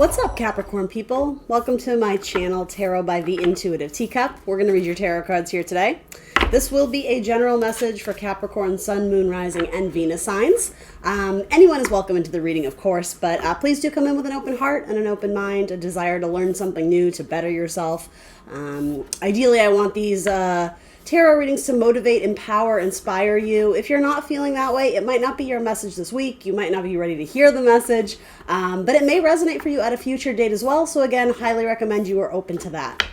What's up, Capricorn people? Welcome to my channel, Tarot by the Intuitive Teacup. We're going to read your tarot cards here today. This will be a general message for Capricorn, Sun, Moon, Rising, and Venus signs. Anyone is welcome into the reading, of course, but please do come in with an open heart and an open mind, a desire to learn something new, to better yourself. Ideally, I want these tarot readings to motivate, empower, inspire you. If you're not feeling that way, it might not be your message this week. You might not be ready to hear the message, but it may resonate for you at a future date as well. So again, highly recommend you are open to that.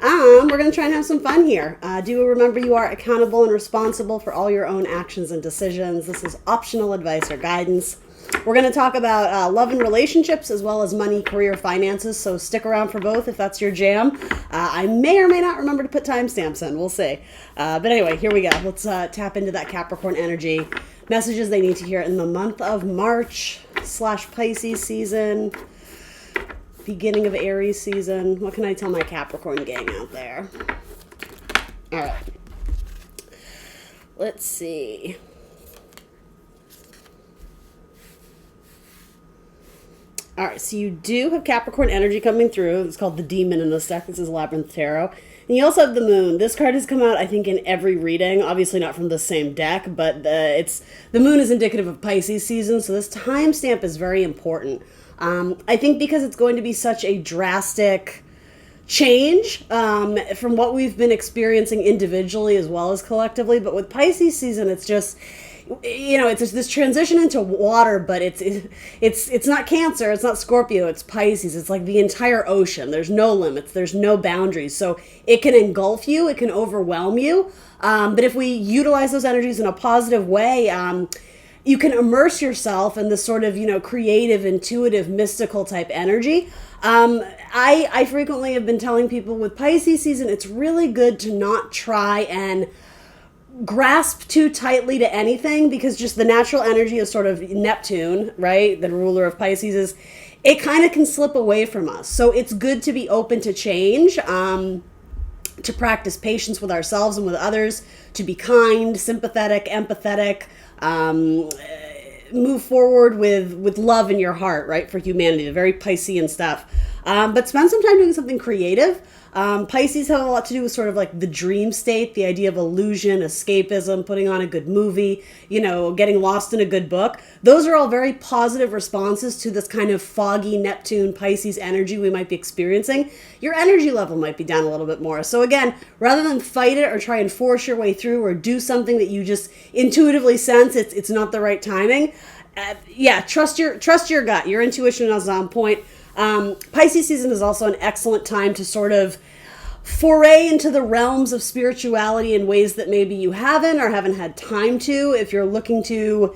We're going to try and have some fun here. Do remember you are accountable and responsible for all your own actions and decisions. This is optional advice or guidance. We're going to talk about love and relationships as well as money, career, finances, so stick around for both if that's your jam. I may or may not remember to put timestamps in. We'll see. But anyway, here we go. Let's tap into that Capricorn energy. Messages they need to hear in the month of March / Pisces season, beginning of Aries season. What can I tell my Capricorn gang out there? All right. Let's see. All right, so you do have Capricorn energy coming through. It's called the Demon in this deck. This is Labyrinth Tarot. And you also have the Moon. This card has come out, I think, in every reading. Obviously not from the same deck, but the Moon is indicative of Pisces season, so this timestamp is very important. I think because it's going to be such a drastic change from what we've been experiencing individually as well as collectively. But with Pisces season, it's just, it's this transition into water, but it's not Cancer, it's not Scorpio, it's Pisces. It's like the entire ocean. There's no limits, there's no boundaries. So it can engulf you, it can overwhelm you. But if we utilize those energies in a positive way, you can immerse yourself in this sort of, creative, intuitive, mystical type energy. I frequently have been telling people with Pisces season, it's really good to not try and grasp too tightly to anything, because just the natural energy is sort of Neptune, right? The ruler of Pisces it kind of can slip away from us. So it's good to be open to change, to practice patience with ourselves and with others, to be kind, sympathetic, empathetic, move forward with love in your heart, right? For humanity, the very Piscean stuff. But spend some time doing something creative. Pisces have a lot to do with sort of like the dream state, the idea of illusion, escapism, putting on a good movie, getting lost in a good book. Those are all very positive responses to this kind of foggy Neptune Pisces energy we might be experiencing. Your energy level might be down a little bit more. So again, rather than fight it or try and force your way through or do something that you just intuitively sense it's not the right timing, trust your gut. Your intuition is on point. Pisces season is also an excellent time to sort of foray into the realms of spirituality in ways that maybe you haven't or haven't had time to. If you're looking to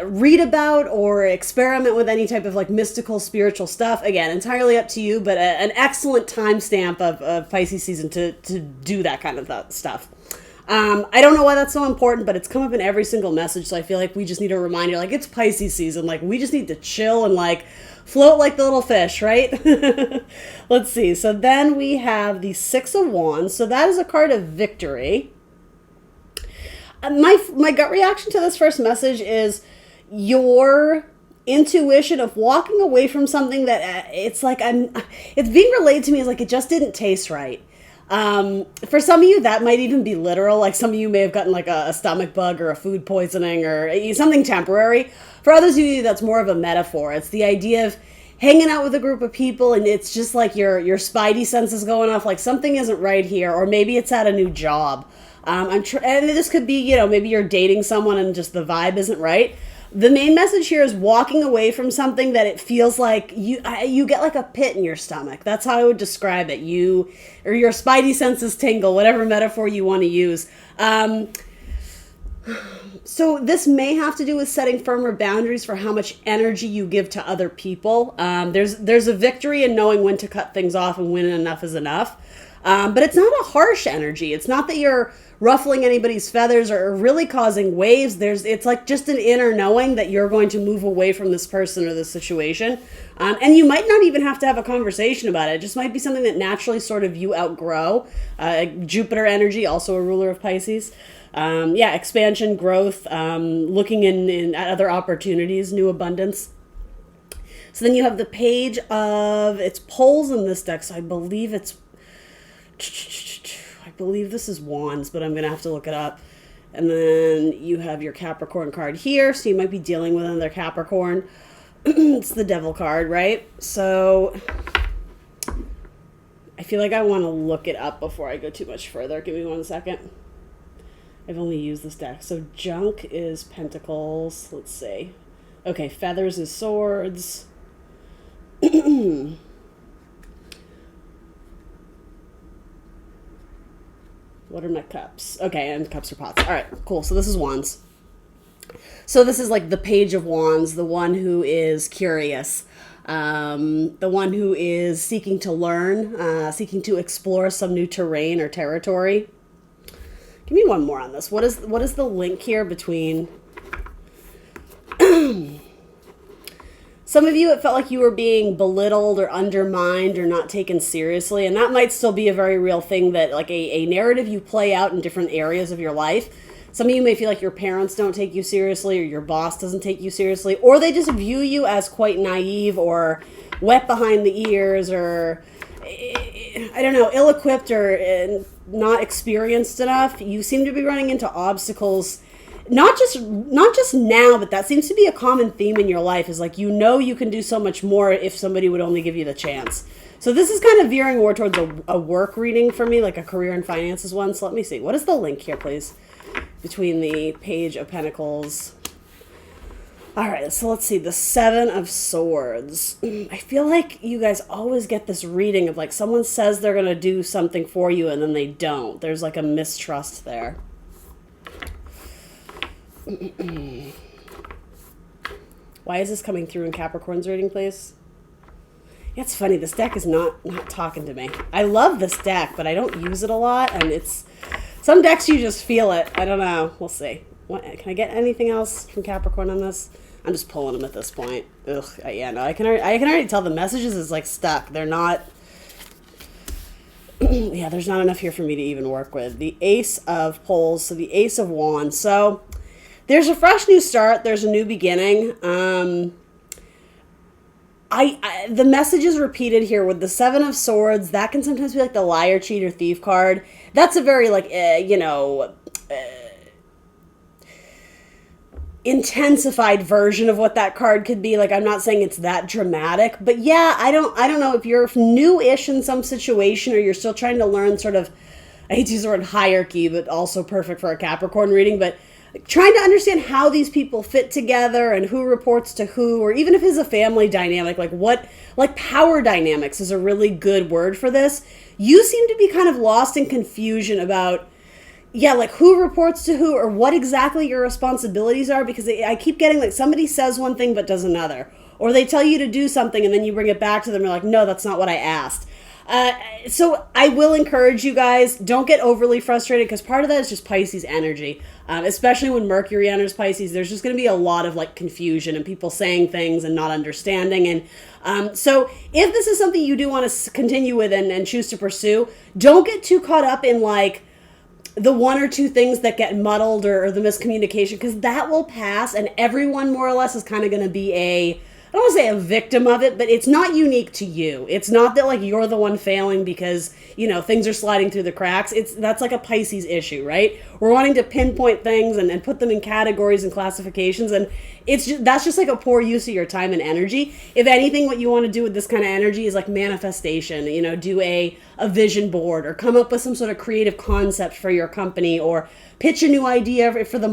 read about or experiment with any type of like mystical spiritual stuff, again, entirely up to you, but an excellent timestamp of Pisces season to do that kind of stuff. I don't know why that's so important, but it's come up in every single message, so I feel like we just need a reminder, like, it's Pisces season, like, we just need to chill and, like, float like the little fish, right? Let's see, so then we have the Six of Wands, so that is a card of victory. My gut reaction to this first message is your intuition of walking away from something that it's being relayed to me as like it just didn't taste right. For some of you, that might even be literal. Like some of you may have gotten like a stomach bug or a food poisoning or something temporary. For others of you, that's more of a metaphor. It's the idea of hanging out with a group of people and it's just like your spidey senses going off, like something isn't right here, or maybe it's at a new job. And this could be, maybe you're dating someone and just the vibe isn't right. The main message here is walking away from something that it feels like you get like a pit in your stomach. That's how I would describe it. Or your spidey senses tingle, whatever metaphor you want to use. So this may have to do with setting firmer boundaries for how much energy you give to other people. There's a victory in knowing when to cut things off and when enough is enough. But it's not a harsh energy. It's not that you're ruffling anybody's feathers or really causing waves. It's like just an inner knowing that you're going to move away from this person or this situation. And you might not even have to have a conversation about it. It just might be something that naturally sort of you outgrow. Jupiter energy, also a ruler of Pisces. Expansion, growth, looking at other opportunities, new abundance. So then you have the page of, it's poles in this deck, so I believe this is wands, but I'm going to have to look it up. And then you have your Capricorn card here, so you might be dealing with another Capricorn. It's the devil card, right? So I feel like I want to look it up before I go too much further. Give me 1 second. I've only used this deck. So junk is pentacles. Let's see. Okay, feathers is swords. What are my cups? Okay, and cups are pots. All right, cool. So this is wands. So this is like the page of wands, the one who is curious, the one who is seeking to learn, seeking to explore some new terrain or territory. Give me one more on this. What is the link here between... Some of you, it felt like you were being belittled or undermined or not taken seriously, and that might still be a very real thing, that like a narrative you play out in different areas of your life. Some of you may feel like your parents don't take you seriously, or your boss doesn't take you seriously, or they just view you as quite naive or wet behind the ears, or I don't know, ill-equipped or not experienced enough. You seem to be running into obstacles. Not just now, but that seems to be a common theme in your life, is like, you can do so much more if somebody would only give you the chance. So this is kind of veering more towards a work reading for me, like a career and finances one. So let me see. What is the link here, please, between the page of pentacles? All right, so let's see. The 7 of swords. I feel like you guys always get this reading of like someone says they're going to do something for you and then they don't. There's like a mistrust there. Why is this coming through in Capricorn's reading, please? Yeah, it's funny. This deck is not talking to me. I love this deck, but I don't use it a lot, and it's some decks you just feel it. I don't know. We'll see. Can I get anything else from Capricorn on this? I'm just pulling them at this point. Ugh. Yeah, no. I can already tell the messages is like stuck. They're not. Yeah, there's not enough here for me to even work with. The Ace of Poles, so the Ace of Wands. So there's a fresh new start. There's a new beginning. The message is repeated here with the 7 of Swords. That can sometimes be like the liar, cheat, or thief card. That's a very like, intensified version of what that card could be. Like, I'm not saying it's that dramatic, but yeah, I don't know if you're new-ish in some situation, or you're still trying to learn sort of, I hate to use the word hierarchy, but also perfect for a Capricorn reading, but trying to understand how these people fit together and who reports to who, or even if it's a family dynamic, like power dynamics is a really good word for this. You seem to be kind of lost in confusion about, like who reports to who, or what exactly your responsibilities are, because I keep getting like somebody says one thing but does another, or they tell you to do something and then you bring it back to them and you're like, no, that's not what I asked. So I will encourage you guys, don't get overly frustrated, because part of that is just Pisces energy. Especially when Mercury enters Pisces, there's just going to be a lot of like confusion and people saying things and not understanding. And so if this is something you do want to continue with and choose to pursue, don't get too caught up in like the one or two things that get muddled or the miscommunication, because that will pass, and everyone more or less is kind of going to be I don't want to say a victim of it, but it's not unique to you. It's not that like you're the one failing because, things are sliding through the cracks. That's like a Pisces issue, right? We're wanting to pinpoint things and put them in categories and classifications, and that's just like a poor use of your time and energy. If anything, what you want to do with this kind of energy is like manifestation, do a vision board, or come up with some sort of creative concept for your company, or pitch a new idea for the,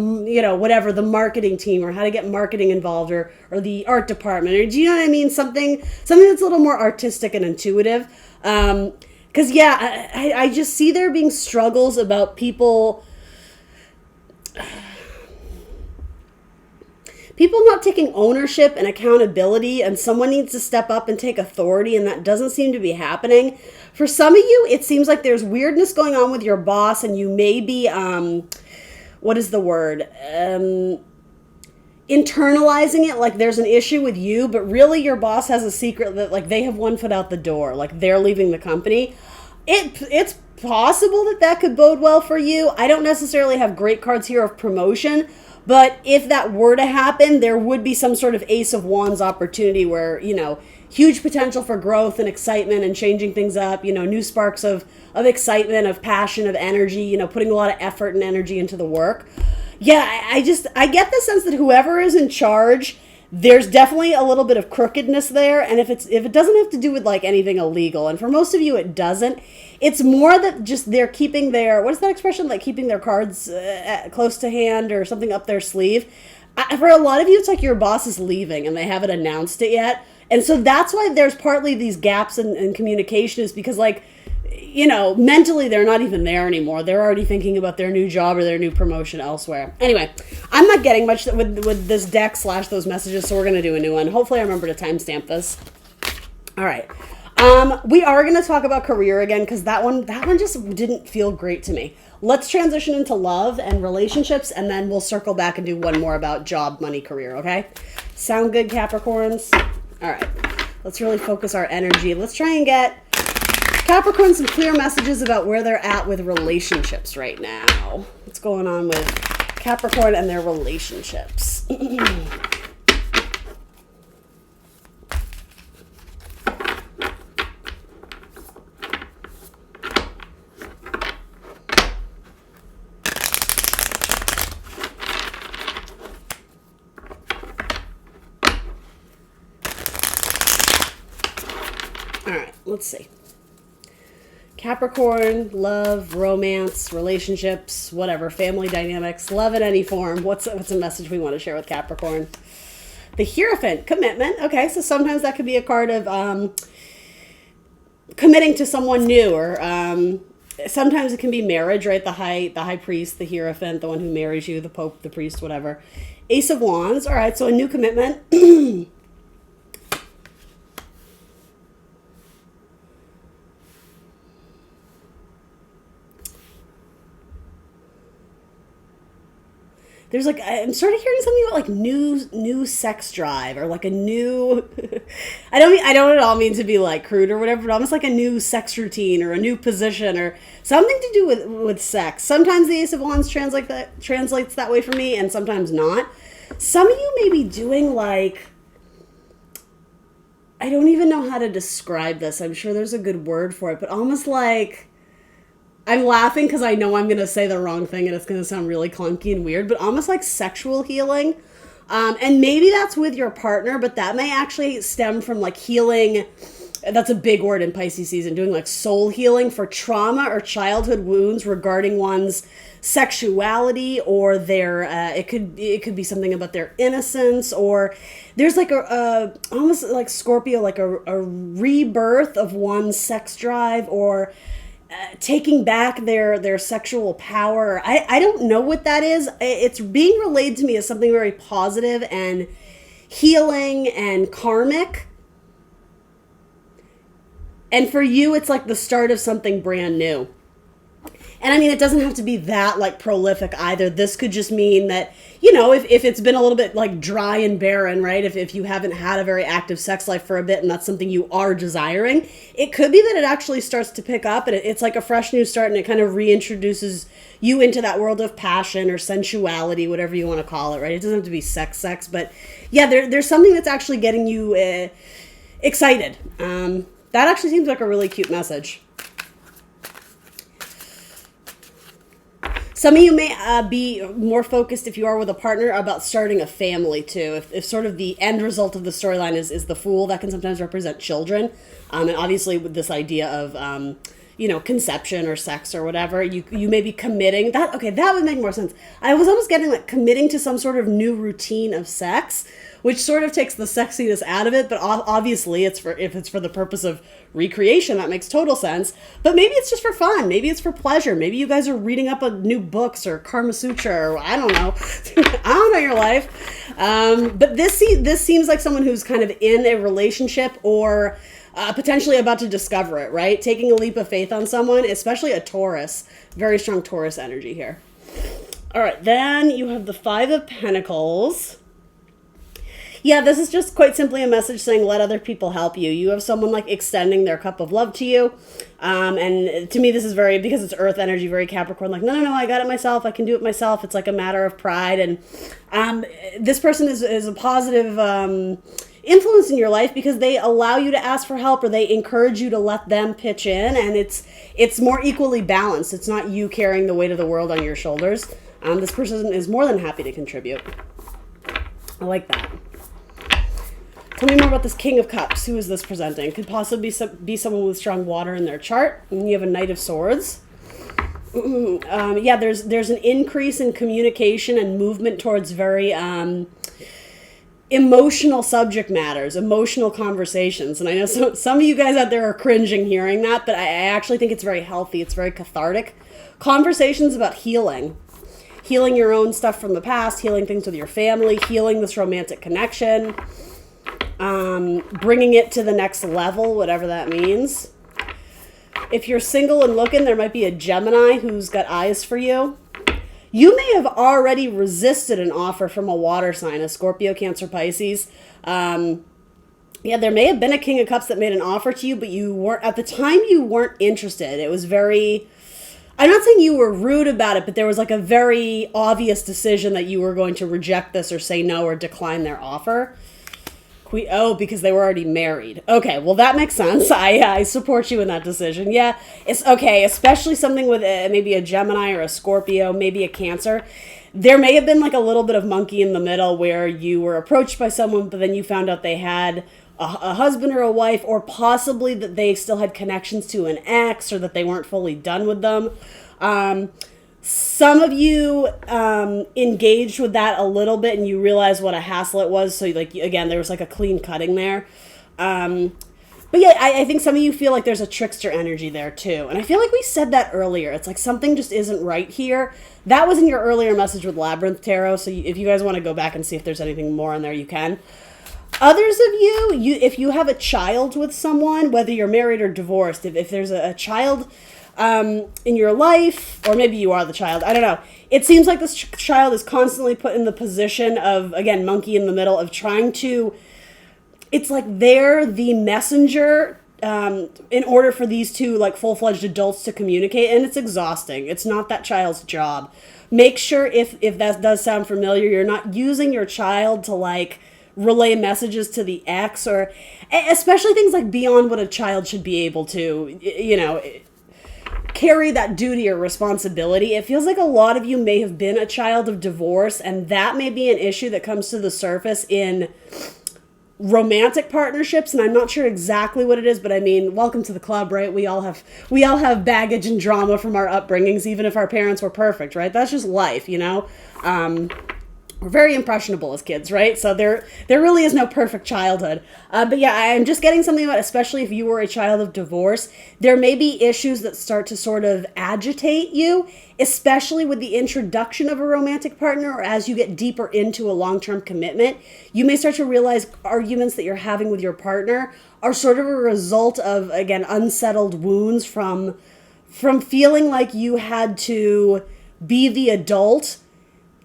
whatever, the marketing team, or how to get marketing involved, or the art department, or do you know what I mean? Something that's a little more artistic and intuitive. Because, I just see there being struggles about people not taking ownership and accountability, and someone needs to step up and take authority, and that doesn't seem to be happening. For some of you, it seems like there's weirdness going on with your boss, and you may be, what is the word? Internalizing it, like there's an issue with you, but really your boss has a secret that like they have one foot out the door, like they're leaving the company. It's possible that that could bode well for you. I don't necessarily have great cards here of promotion, but if that were to happen, there would be some sort of Ace of Wands opportunity where, huge potential for growth and excitement and changing things up, new sparks of excitement, of passion, of energy, putting a lot of effort and energy into the work. Yeah, I get the sense that whoever is in charge, there's definitely a little bit of crookedness there, and if it doesn't have to do with like anything illegal, and for most of you it doesn't, it's more that just they're keeping their, what is that expression, like keeping their cards close to hand or something up their sleeve. For a lot of you, it's like your boss is leaving and they haven't announced it yet, and so that's why there's partly these gaps in communication, is because like, mentally they're not even there anymore. They're already thinking about their new job or their new promotion elsewhere. Anyway, I'm not getting much with this deck / those messages, so we're going to do a new one. Hopefully I remember to timestamp this. All right. We are going to talk about career again, because that one just didn't feel great to me. Let's transition into love and relationships, and then we'll circle back and do one more about job, money, career, okay? Sound good, Capricorns? All right. Let's really focus our energy. Let's try and get Capricorn some clear messages about where they're at with relationships right now. What's going on with Capricorn and their relationships? All right, let's see. Capricorn, love, romance, relationships, whatever, family dynamics, love in any form. What's a message we want to share with Capricorn? The Hierophant, commitment. Okay, so sometimes that could be a card of committing to someone new, or sometimes it can be marriage, right? The high priest, the Hierophant, the one who marries you, the Pope, the priest, whatever. Ace of Wands. All right, so a new commitment. There's like, I'm sort of hearing something about like new sex drive, or like a new, I don't at all mean to be like crude or whatever, but almost like a new sex routine or a new position or something to do with sex. Sometimes the Ace of Wands translates that way for me, and sometimes not. Some of you may be doing like, I don't even know how to describe this. I'm sure there's a good word for it, but almost like, I'm laughing because I know I'm going to say the wrong thing and it's going to sound really clunky and weird, but almost like sexual healing. And maybe that's with your partner, but that may actually stem from like healing. That's a big word in Pisces season, doing like soul healing for trauma or childhood wounds regarding one's sexuality, or their, it could be something about their innocence, or there's like a almost like Scorpio, like a rebirth of one's sex drive, or taking back their sexual power. I don't know what that is. It's being relayed to me as something very positive and healing and karmic. And for you, it's like the start of something brand new. And I mean, it doesn't have to be that like prolific either. This could just mean that, if it's been a little bit like dry and barren, right? If you haven't had a very active sex life for a bit and that's something you are desiring, it could be that it actually starts to pick up and it's like a fresh new start, and it kind of reintroduces you into that world of passion or sensuality, whatever you want to call it, right? It doesn't have to be sex, but yeah, there's something that's actually getting you excited. That actually seems like a really cute message. Some of you may be more focused, if you are with a partner, about starting a family too. If sort of the end result of the storyline is the Fool, that can sometimes represent children. And obviously with this idea of, conception or sex or whatever, you may be committing. That would make more sense. I was almost getting like committing to some sort of new routine of sex, which sort of takes the sexiness out of it. But obviously if it's for the purpose of recreation, that makes total sense. But maybe it's just for fun. Maybe it's for pleasure. Maybe you guys are reading up on new books or Kama Sutra, or I don't know. I don't know your life. But this seems like someone who's kind of in a relationship, or potentially about to discover it, right? Taking a leap of faith on someone, especially a Taurus. Very strong Taurus energy here. All right, then you have the Five of Pentacles. Yeah, this is just quite simply a message saying let other people help you. You have someone like extending their cup of love to you. And to me, this is very, because it's earth energy, very Capricorn, like, no, I got it myself. I can do it myself. It's like a matter of pride. And this person is a positive influence in your life because they allow you to ask for help, or they encourage you to let them pitch in. And it's more equally balanced. It's not you carrying the weight of the world on your shoulders. This person is more than happy to contribute. I like that. Tell me more about this King of Cups. Who is this presenting? Could possibly be someone with strong water in their chart. And you have a Knight of Swords. Yeah, there's an increase in communication and movement towards very emotional subject matters, emotional conversations. And I know some of you guys out there are cringing hearing that, but I actually think it's very healthy. It's very cathartic. Conversations about healing your own stuff from the past, healing things with your family, healing this romantic connection, bringing it to the next level, whatever that means. If you're single and looking, there might be a Gemini who's got eyes for you. You may have already resisted an offer from a water sign, a Scorpio, Cancer, Pisces. Yeah, there may have been a King of Cups that made an offer to you, but you weren't, at the time you weren't interested. It was very, I'm not saying you were rude about it, but there was like a very obvious decision that you were going to reject this or say no or decline their offer. Because they were already married. Okay, well that makes sense. I support you in that decision. Yeah, it's okay, especially something with maybe a Gemini or a Scorpio, maybe a Cancer. There may have been like a little bit of monkey in the middle where you were approached by someone, but then you found out they had a husband or a wife, or possibly that they still had connections to an ex, or that they weren't fully done with them. Some of you engaged with that a little bit, and you realized what a hassle it was. So, like, again, there was like a clean cutting there. But yeah, I think some of you feel like there's a trickster energy there too. And I feel like we said that earlier. It's like something just isn't right here. That was in your earlier message with Labyrinth Tarot. So if you guys want to go back and see if there's anything more on there, you can. Others of you, if you have a child with someone, whether you're married or divorced, if there's a child in your life, or maybe you are the child, I don't know. It seems like this child is constantly put in the position of, again, monkey in the middle, of trying to, it's like they're the messenger in order for these two like full-fledged adults to communicate, and it's exhausting. It's not that child's job. Make sure if that does sound familiar, you're not using your child to like relay messages to the ex, or especially things like beyond what a child should be able to, carry that duty or responsibility. It feels like a lot of you may have been a child of divorce, and that may be an issue that comes to the surface in romantic partnerships. And I'm not sure exactly what it is, but I mean, welcome to the club, right? We all have baggage and drama from our upbringings, even if our parents were perfect, right? That's just life, We're very impressionable as kids, right? So there really is no perfect childhood. But yeah, I'm just getting something about, especially if you were a child of divorce, there may be issues that start to sort of agitate you, especially with the introduction of a romantic partner, or as you get deeper into a long-term commitment. You may start to realize arguments that you're having with your partner are sort of a result of, again, unsettled wounds from feeling like you had to be the adult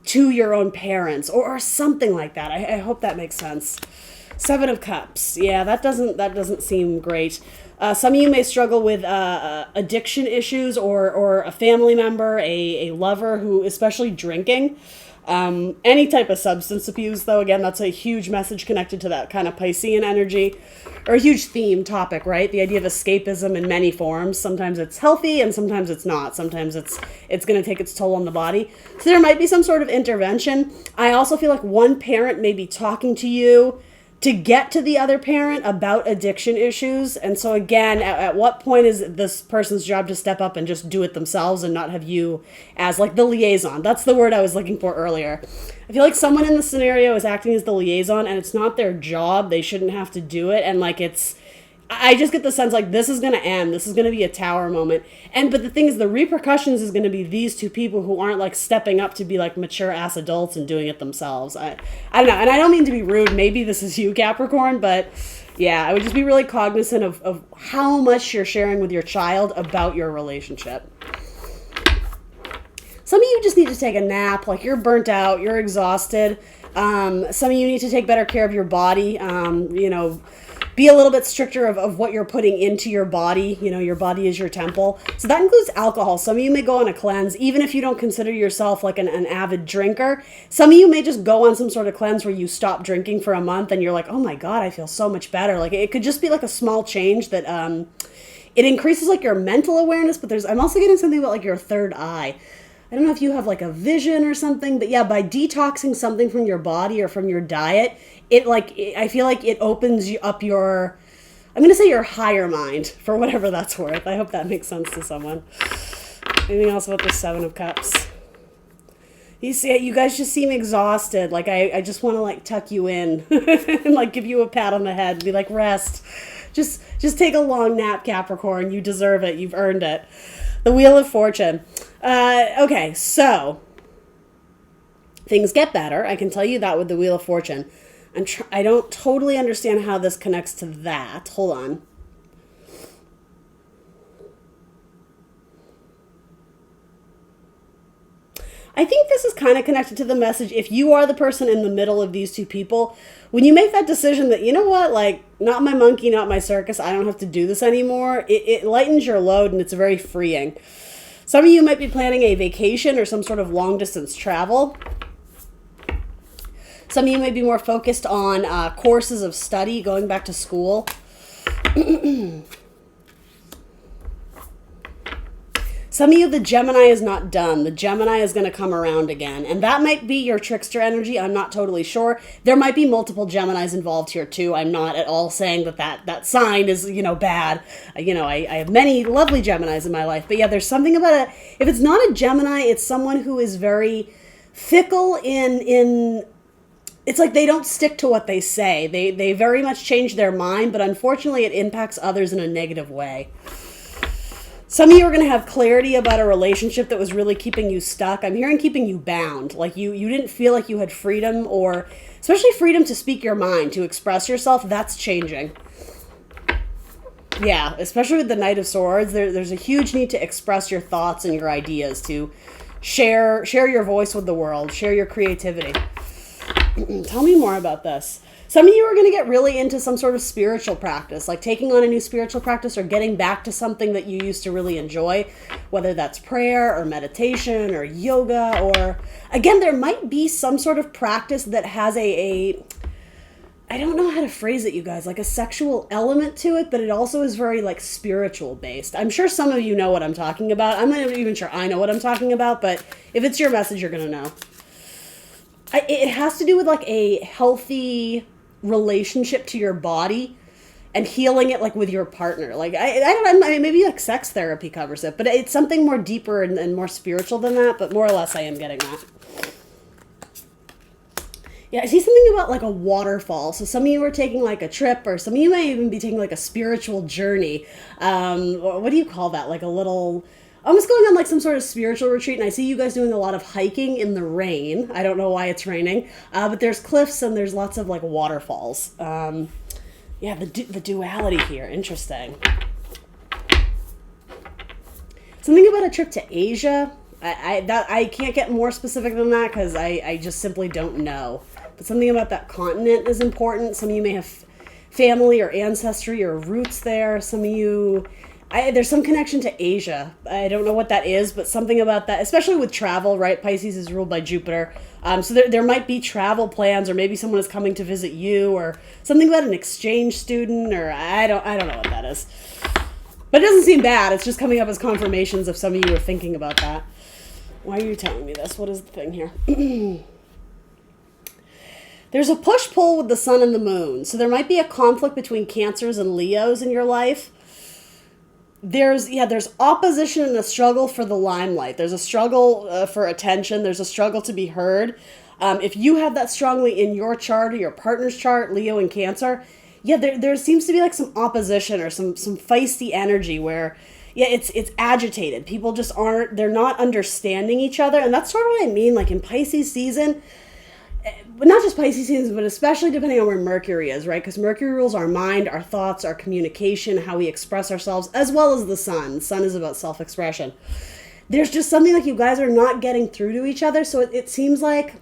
to your own parents, or something like that. I hope that makes sense. Seven of Cups. Yeah, that doesn't seem great. Some of you may struggle with addiction issues, or a family member, a lover who, especially drinking. Any type of substance abuse, though, again, that's a huge message connected to that kind of Piscean energy, or a huge theme topic, right? The idea of escapism in many forms. Sometimes it's healthy and sometimes it's not. Sometimes it's going to take its toll on the body. So there might be some sort of intervention. I also feel like one parent may be talking to you to get to the other parent about addiction issues. And so again, at what point is this person's job to step up and just do it themselves and not have you as like the liaison? That's the word I was looking for earlier. I feel like someone in the scenario is acting as the liaison, and it's not their job. They shouldn't have to do it. And like I just get the sense like this is going to end. This is going to be a tower moment. But the thing is, the repercussions is going to be these two people who aren't like stepping up to be like mature ass adults and doing it themselves. I don't know. And I don't mean to be rude. Maybe this is you, Capricorn, but yeah, I would just be really cognizant of how much you're sharing with your child about your relationship. Some of you just need to take a nap. Like, you're burnt out, you're exhausted. Some of you need to take better care of your body. Be a little bit stricter of what you're putting into your body. Your body is your temple. So that includes alcohol. Some of you may go on a cleanse, even if you don't consider yourself like an avid drinker. Some of you may just go on some sort of cleanse where you stop drinking for a month and you're like, oh my God, I feel so much better. Like it could just be like a small change that it increases like your mental awareness, but I'm also getting something about like your third eye. I don't know if you have like a vision or something, but yeah, by detoxing something from your body or from your diet, I feel like it opens you up I'm going to say your higher mind, for whatever that's worth. I hope that makes sense to someone. Anything else about the Seven of Cups? You see, you guys just seem exhausted. Like I just want to like tuck you in and like give you a pat on the head and be like, rest. Just take a long nap, Capricorn. You deserve it. You've earned it. The Wheel of Fortune. Okay, so things get better. I can tell you that with the Wheel of Fortune. I don't totally understand how this connects to that. Hold on. I think this is kind of connected to the message. If you are the person in the middle of these two people, when you make that decision that, you know what, like, not my monkey, not my circus, I don't have to do this anymore, it lightens your load and it's very freeing. Some of you might be planning a vacation or some sort of long distance travel. Some of you may be more focused on courses of study, going back to school. Some of you, the Gemini is not done. The Gemini is going to come around again. And that might be your trickster energy. I'm not totally sure. There might be multiple Geminis involved here too. I'm not at all saying that sign is, bad. I have many lovely Geminis in my life. But yeah, there's something about if it's not a Gemini, it's someone who is very fickle in it's like they don't stick to what they say. They very much change their mind, but unfortunately it impacts others in a negative way. Some of you are going to have clarity about a relationship that was really keeping you stuck. I'm hearing keeping you bound. Like you didn't feel like you had freedom, or especially freedom to speak your mind, to express yourself. That's changing. Yeah, especially with the Knight of Swords, there's a huge need to express your thoughts and your ideas, to share your voice with the world, share your creativity. Tell me more about this. Some of you are going to get really into some sort of spiritual practice, like taking on a new spiritual practice or getting back to something that you used to really enjoy, whether that's prayer or meditation or yoga, or again, there might be some sort of practice that has I don't know how to phrase it, you guys, like a sexual element to it, but it also is very like spiritual based. I'm sure some of you know what I'm talking about. I'm not even sure I know what I'm talking about, but if it's your message, you're going to know. It has to do with like a healthy relationship to your body and healing it like with your partner. Like I don't know, maybe like sex therapy covers it, but it's something more deeper and more spiritual than that. But more or less, I am getting that. Yeah, I see something about like a waterfall. So some of you are taking like a trip, or some of you may even be taking like a spiritual journey. Or what do you call that? Like a little, almost going on like some sort of spiritual retreat. And I see you guys doing a lot of hiking in the rain. I don't know why it's raining, but there's cliffs and there's lots of like waterfalls. Yeah, the duality here, interesting. Something about a trip to Asia. I can't get more specific than that because I just simply don't know. But something about that continent is important. Some of you may have family or ancestry or roots there. Some of you, there's some connection to Asia. I don't know what that is, but something about that, especially with travel, right? Pisces is ruled by Jupiter. So there might be travel plans, or maybe someone is coming to visit you, or something about an exchange student, or I don't know what that is. But it doesn't seem bad. It's just coming up as confirmations if some of you are thinking about that. Why are you telling me this? What is the thing here? There's a push-pull with the sun and the moon. So there might be a conflict between Cancers and Leos in your life. There's opposition and a struggle for the limelight. There's a struggle for attention. There's a struggle to be heard. If you have that strongly in your chart or your partner's chart, Leo and Cancer, yeah, there seems to be like some opposition or some feisty energy where, yeah, it's agitated. People just they're not understanding each other. And that's sort of what I mean, like in Pisces season, but not just Pisces season, but especially depending on where Mercury is, right? Because Mercury rules our mind, our thoughts, our communication, how we express ourselves, as well as the sun. The sun is about self-expression. There's just something like you guys are not getting through to each other. So it seems like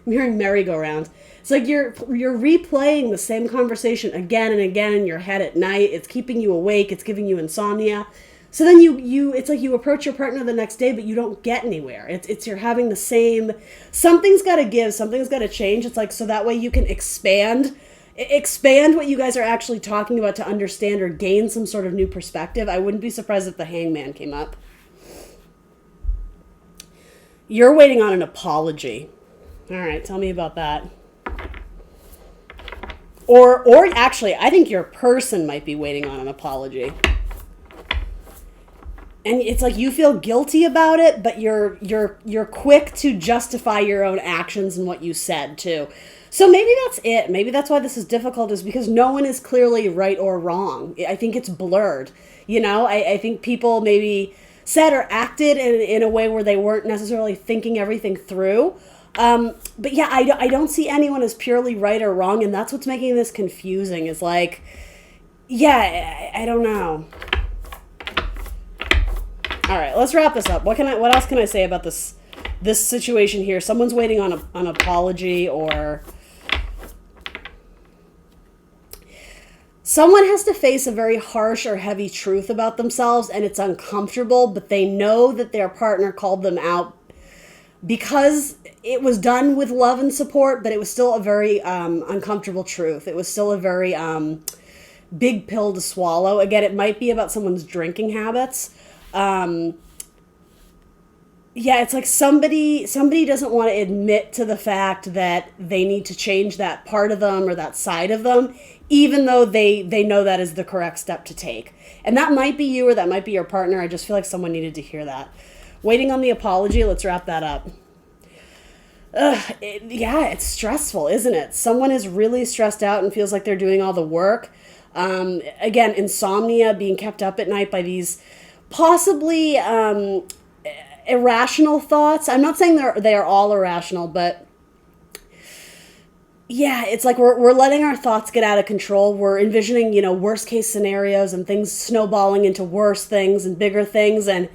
I'm hearing merry-go-round. It's like you're replaying the same conversation again and again in your head at night. It's keeping you awake. It's giving you insomnia. So then you it's like you approach your partner the next day, but you don't get anywhere. It's you're having the same, something's got to give, something's got to change. It's like, so that way you can expand what you guys are actually talking about to understand or gain some sort of new perspective. I wouldn't be surprised if the Hangman came up. You're waiting on an apology. All right, tell me about that. Or actually, I think your person might be waiting on an apology. And it's like you feel guilty about it, but you're quick to justify your own actions and what you said too. So maybe that's it. Maybe that's why this is difficult, is because no one is clearly right or wrong. I think it's blurred. I think people maybe said or acted in a way where they weren't necessarily thinking everything through. But yeah, I don't see anyone as purely right or wrong, and that's what's making this confusing. Is like, yeah, I don't know. All right, let's wrap this up. What else can I say about this situation here? Someone's waiting on an apology, or someone has to face a very harsh or heavy truth about themselves, and it's uncomfortable, but they know that their partner called them out because it was done with love and support, but it was still a very uncomfortable truth. It was still a very big pill to swallow. Again, it might be about someone's drinking habits. Yeah, it's like somebody doesn't want to admit to the fact that they need to change that part of them or that side of them, even though they know that is the correct step to take. And that might be you, or that might be your partner. I just feel like someone needed to hear that. Waiting on the apology, let's wrap that up. It's stressful, isn't it? Someone is really stressed out and feels like they're doing all the work. Again, insomnia, being kept up at night by these possibly irrational thoughts. I'm not saying they are all irrational, but yeah, it's like we're letting our thoughts get out of control. We're envisioning, worst case scenarios and things snowballing into worse things and bigger things. And,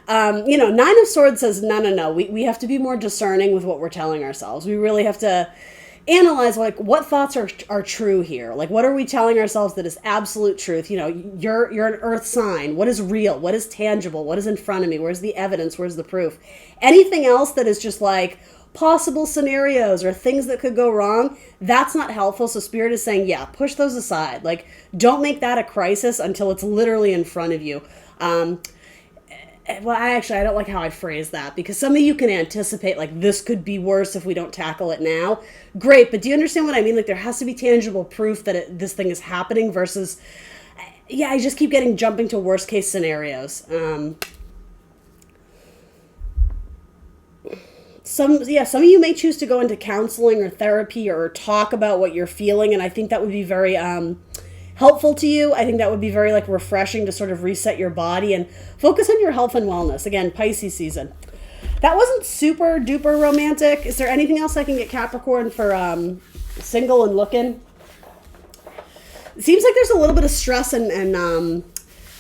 Nine of Swords says, no. We have to be more discerning with what we're telling ourselves. We really have to analyze, like, what thoughts are true here. Like, what are we telling ourselves that is absolute truth? You're an earth sign. What is real? What is tangible? What is in front of me? Where's the evidence? Where's the proof? Anything else that is just like possible scenarios or things that could go wrong, that's not helpful. So Spirit is saying, yeah, push those aside. Like, don't make that a crisis until it's literally in front of you. Well, I don't like how I phrase that, because some of you can anticipate, like, this could be worse if we don't tackle it now. Great, but do you understand what I mean? Like, there has to be tangible proof that this thing is happening versus, I just keep jumping to worst case scenarios. Some of you may choose to go into counseling or therapy or talk about what you're feeling, and I think that would be very helpful to you. I think that would be very refreshing to sort of reset your body and focus on your health and wellness. Again, Pisces season. That wasn't super duper romantic. Is there anything else I can get Capricorn for single and looking? It seems like there's a little bit of stress and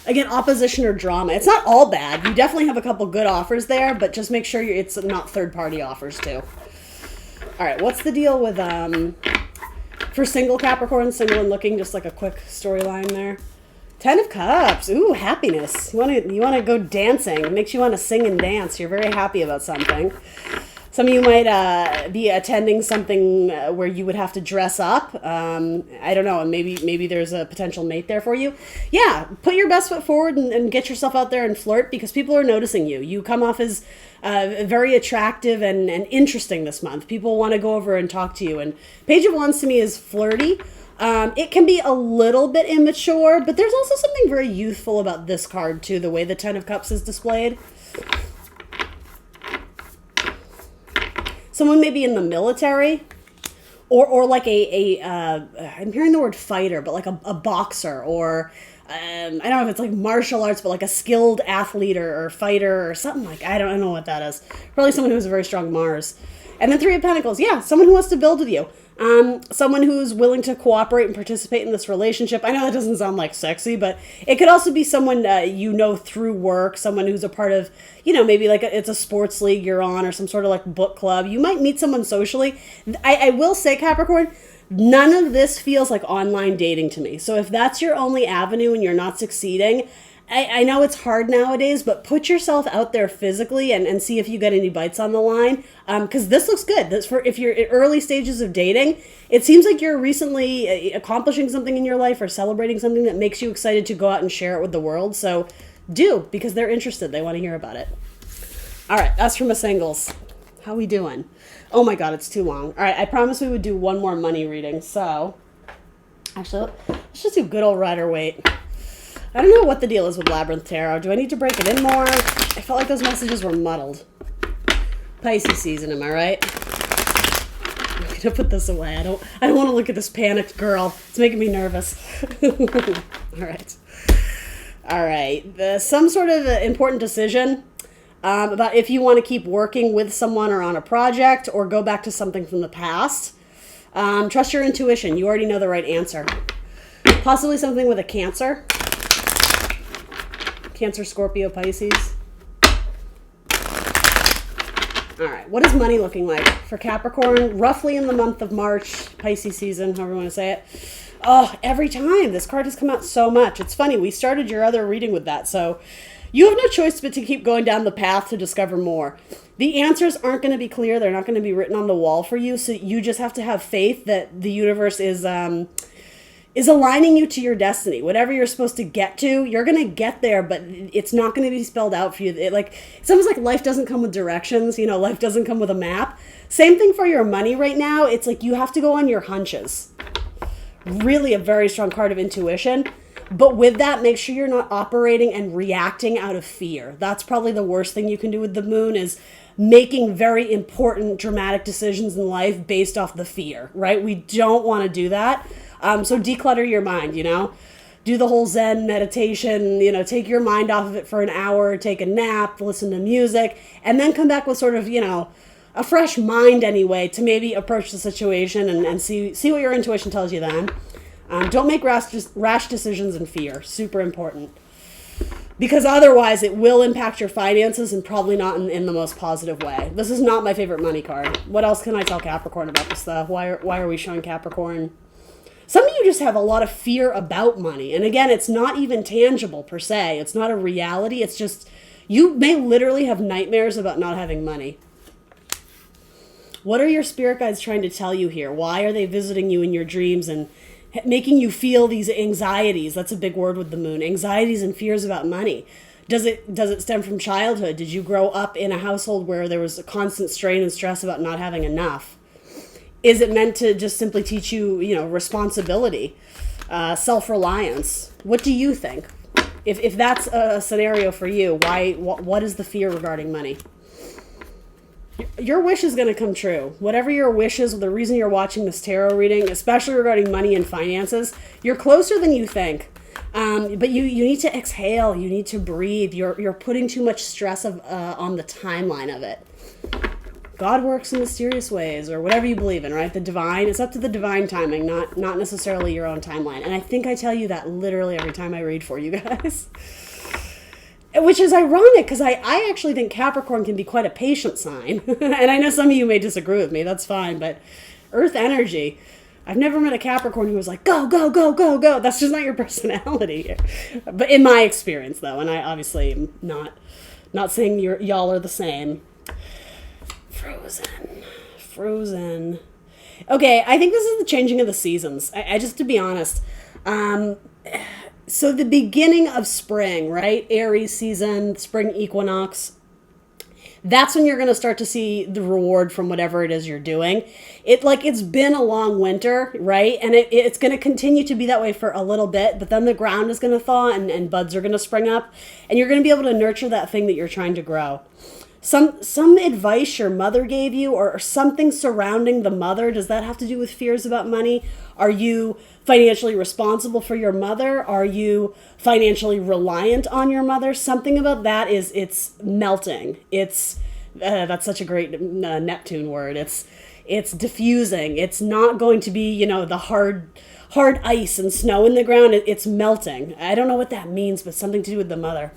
again, opposition or drama. It's not all bad. You definitely have a couple good offers there, but just make sure it's not third-party offers too. All right, what's the deal with for single Capricorn, single and looking? Just like a quick storyline there. 10 of Cups. Ooh, happiness. You want to go dancing. It makes you want to sing and dance. You're very happy about something. Some of you might be attending something where you would have to dress up. I don't know. And maybe there's a potential mate there for you. Yeah, put your best foot forward and get yourself out there and flirt, because people are noticing you. You come off as very attractive and interesting this month. People want to go over and talk to you. And Page of Wands to me is flirty. It can be a little bit immature, but there's also something very youthful about this card too, the way the 10 of Cups is displayed. Someone may be in the military, or like I'm hearing the word fighter, but like a boxer, or I don't know if it's like martial arts, but like a skilled athlete or fighter or something like, I don't know what that is. Probably someone who has a very strong Mars. And then 3 of Pentacles, yeah, someone who wants to build with you. Someone who's willing to cooperate and participate in this relationship. I know that doesn't sound like sexy, but it could also be someone through work, someone who's a part of, maybe like it's a sports league you're on or some sort of like book club. You might meet someone socially. I will say, Capricorn, none of this feels like online dating to me. So if that's your only avenue and you're not succeeding, I know it's hard nowadays, but put yourself out there physically and see if you get any bites on the line. Because this looks good. If you're at early stages of dating, it seems like you're recently accomplishing something in your life or celebrating something that makes you excited to go out and share it with the world. So do, because they're interested. They want to hear about it. All right, as for my singles, how we doing? Oh my God, it's too long. All right, I promised we would do one more money reading. So, actually, let's just do good old Rider-Waite. I don't know what the deal is with Labyrinth Tarot. Do I need to break it in more? I felt like those messages were muddled. Pisces season, am I right? I'm gonna put this away. I don't want to look at this panicked girl. It's making me nervous. All right. Some sort of important decision about if you want to keep working with someone or on a project or go back to something from the past. Trust your intuition. You already know the right answer. Possibly something with a Cancer. Cancer, Scorpio, Pisces. All right, what is money looking like for Capricorn? Roughly in the month of March, Pisces season, however you want to say it. Oh, every time. This card has come out so much. It's funny, we started your other reading with that, so you have no choice but to keep going down the path to discover more. The answers aren't going to be clear. They're not going to be written on the wall for you, so you just have to have faith that the universe is aligning you to your destiny. Whatever you're supposed to get to, you're going to get there, but it's not going to be spelled out for you. It's almost like life doesn't come with directions. Life doesn't come with a map. Same thing for your money right now. It's like you have to go on your hunches. Really a very strong card of intuition. But with that, make sure you're not operating and reacting out of fear. That's probably the worst thing you can do with the moon is making very important, dramatic decisions in life based off the fear, right? We don't want to do that. So declutter your mind, do the whole Zen meditation, take your mind off of it for an hour, take a nap, listen to music, and then come back with sort of, a fresh mind anyway to maybe approach the situation and see what your intuition tells you then. Don't make rash decisions in fear. Super important. Because otherwise it will impact your finances and probably not in the most positive way. This is not my favorite money card. What else can I tell Capricorn about this stuff? Why are we showing Capricorn? Some of you just have a lot of fear about money. And again, it's not even tangible per se. It's not a reality. It's just, you may literally have nightmares about not having money. What are your spirit guides trying to tell you here? Why are they visiting you in your dreams and making you feel these anxieties? That's a big word with the moon. Anxieties and fears about money. Does it stem from childhood? Did you grow up in a household where there was a constant strain and stress about not having enough? Is it meant to just simply teach you, responsibility, self-reliance? What do you think? If that's a scenario for you, what is the fear regarding money? Your wish is going to come true. Whatever your wish is, the reason you're watching this tarot reading, especially regarding money and finances, you're closer than you think. But you need to exhale. You need to breathe. You're putting too much stress on the timeline of it. God works in mysterious ways, or whatever you believe in, right? The divine. It's up to the divine timing, not necessarily your own timeline. And I think I tell you that literally every time I read for you guys. Which is ironic, because I actually think Capricorn can be quite a patient sign. And I know some of you may disagree with me. That's fine. But Earth energy, I've never met a Capricorn who was like, go, go, go, go, go. That's just not your personality. But in my experience, though, and I obviously am not saying y'all are the same. Frozen. Okay, I think this is the changing of the seasons. I just, to be honest, so the beginning of spring, right? Aries season, spring equinox. That's when you're going to start to see the reward from whatever it is you're doing. It's been a long winter, right? And it's going to continue to be that way for a little bit, but then the ground is going to thaw and buds are going to spring up, and you're going to be able to nurture that thing that you're trying to grow. Some advice your mother gave you or something surrounding the mother, does that have to do with fears about money? Are you financially responsible for your mother? Are you financially reliant on your mother? Something about that it's melting. It's that's such a great Neptune word. It's diffusing. It's not going to be, you know, the hard ice and snow in the ground. It's melting. I don't know what that means, but something to do with the mother.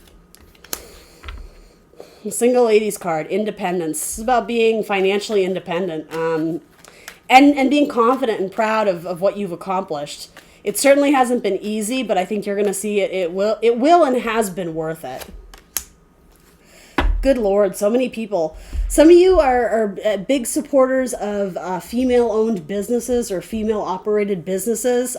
Single ladies card, independence. This is about being financially independent, and being confident and proud of what you've accomplished. It certainly hasn't been easy, but I think you're going to see it will and has been worth it. Good Lord, so many people. Some of you are big supporters of female-owned businesses or female-operated businesses.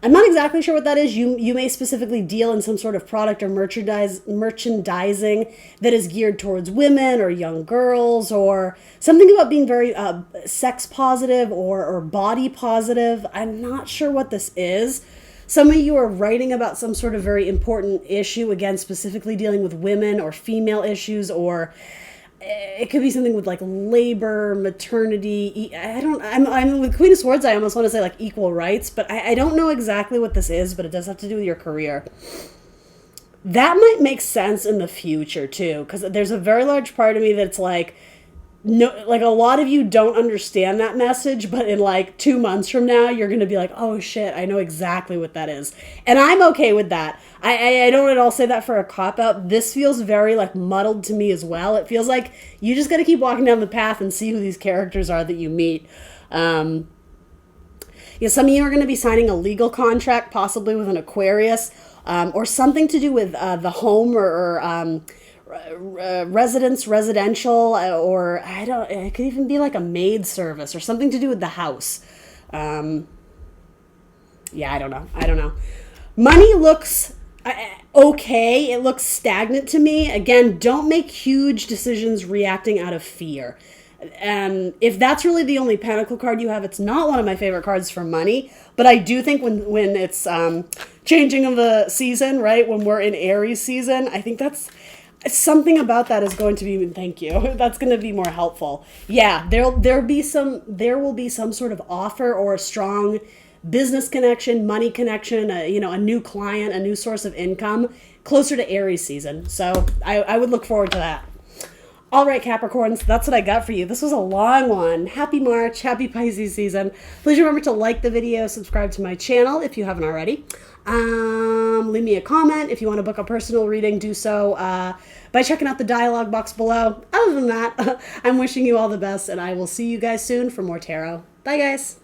I'm not exactly sure what that is. You may specifically deal in some sort of product or merchandising that is geared towards women or young girls, or something about being very sex positive or body positive. I'm not sure what this is. Some of you are writing about some sort of very important issue, again, specifically dealing with women or female issues, or it could be something with like labor, maternity. I'm with Queen of Swords. I almost want to say like equal rights, but I don't know exactly what this is, but it does have to do with your career. That might make sense in the future too, because there's a very large part of me that's like, no, like a lot of you don't understand that message, but in like 2 months from now, you're going to be like, oh shit, I know exactly what that is. And I'm okay with that. I don't at all say that for a cop-out. This feels very like muddled to me as well. It feels like you just got to keep walking down the path and see who these characters are that you meet. Some of you are going to be signing a legal contract, possibly with an Aquarius, or something to do with the home or residential, or it could even be like a maid service or something to do with the house. I don't know. Money looks okay. It looks stagnant to me. Again, don't make huge decisions reacting out of fear. If that's really the only pentacle card you have, it's not one of my favorite cards for money. But I do think when it's changing of the season, right, when we're in Aries season, I think that's something about that is going to be, thank you, that's going to be more helpful. Yeah, there will be some sort of offer or a strong business connection, money connection, a new client, a new source of income closer to Aries season. So I would look forward to that. All right, Capricorns, that's what I got for you. This was a long one. Happy March, happy Pisces season. Please remember to like the video, subscribe to my channel if you haven't already. Leave me a comment. If you want to book a personal reading, do so by checking out the dialogue box below. Other than that, I'm wishing you all the best, and I will see you guys soon for more tarot. Bye, guys.